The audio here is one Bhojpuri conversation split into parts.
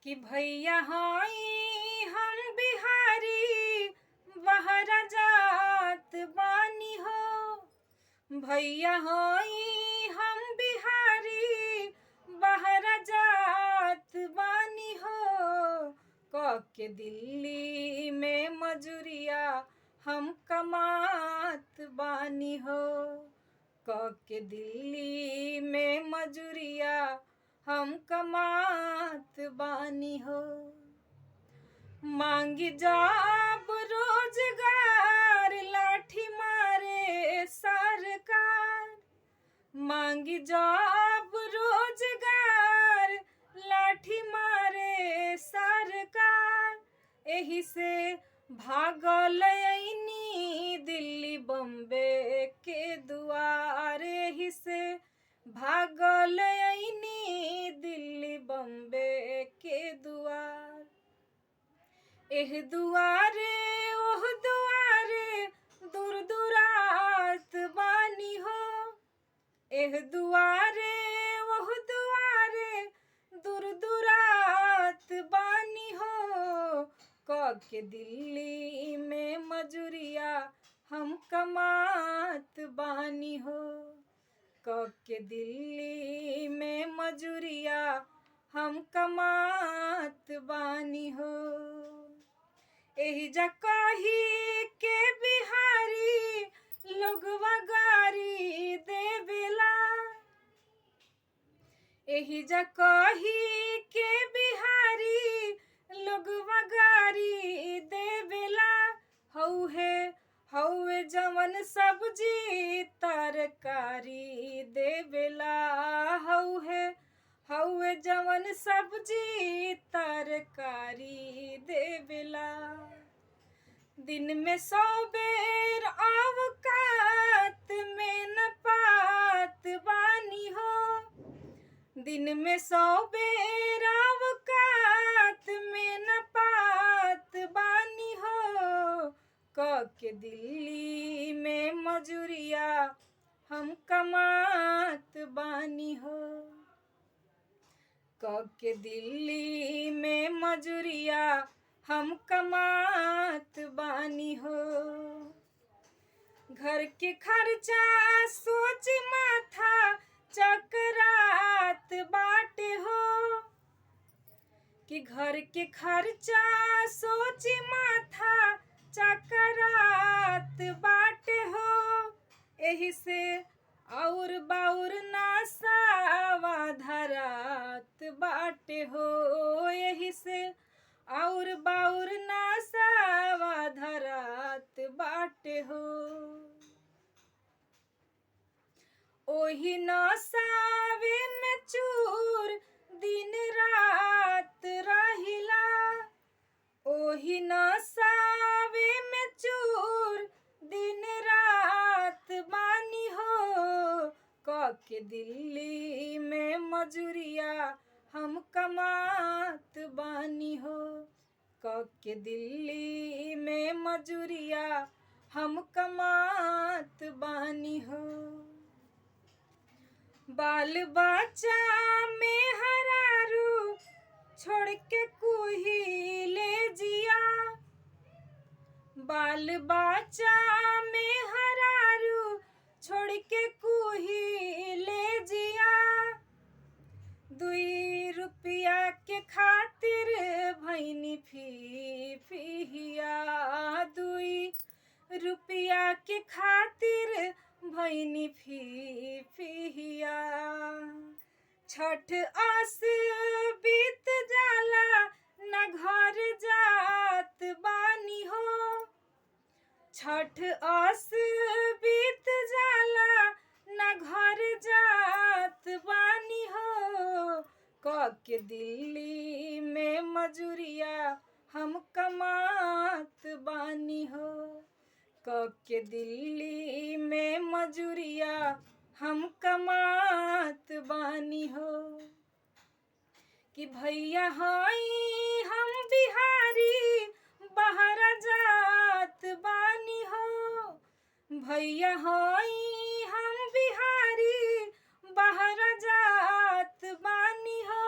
कि भैया हई हम बिहारी बहरा जात बानी हो। भैया हई हम बिहारी बहरा जात बानी हो। क के दिल्ली में मजूरिया हम कमात बानी हो। क के दिल्ली में मजूरिया हम कमात बानी हो। मांगी जाब रोजगार लाठी मारे सरकार। मांगी जाब रोजगार लाठी मारे सरकार। एही से भागल अइनी दिल्ली बम्बे के दुआर। एही से भागल अइनी दिल्ली बम्बे के दुआर। एह दुआरे ओह दुआरे दूर दुरात बानी हो। एह दुआरे ओह दुआरे दूर दुरात बानी हो। क के दिल्ली में मजूरिया हम कमात बानी हो। क के दिल्ली में मजूरिया हम कमात बानी हो। एही जा कही के बिहारी लोगवा गारी देवेला। एही जा कही के बिहारी लोगवा गारी देवेला। हौवे जवन सब्जी तरकारी देवेला। हौवे जवन सब्जी तरकारी देवेला। दिन में 100 बेर अवकात में न पात बानी हो। दिन में 100 बेर अवकात में न पात बानी हो। क के दिल्ली में मजूरिया हम कमात बानी हो। क के दिल्ली में मजूरिया हम कमात बानी हो। घर के खर्चा सोच माथा चकरात बाटे हो। कि घर के खर्चा सोच माथा चकरात बाटे हो। एही से और बाउर नासावा धरात बाटे हो। एही से और बाउर नासावा धरात बाटे हो। ओही नसावे में चूर दिन रात रहिला। ओही नसावे में चूर दिन रात बानी हो। क के दिल्ली में मजूरिया हम कमात बानी हो। क के दिल्ली में मजूरिया हम कमात बानी हो। बाल बच्चा में हरारू छोड़ के कुही ले जिया। बाल बच्चा में हरारू छोड़ के कुही ले जिया। 2 रुपया के खातिर भैनी फी फिया। 2 रुपया के खातिर भैनी फी फिया। छठ आस बीत जाला न घर जात बानी हो। छठ आस बीत जाला न घर जात बानी हो। क के दिल्ली में मजूरिया हम कमात बानी हो। क के दिल्ली में मजूरिया हम कमात बानी हो। कि भैया हई हम बिहारी बहरा जात बानी हो। भैया हई हम बिहारी बहरा जात बानी हो।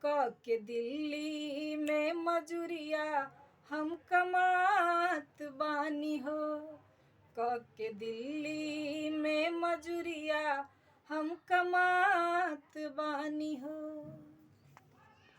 क के दिल्ली में मजूरिया हम कमात बानी हो। के दिल्ली में मजूरिया हम कमात बानी हो।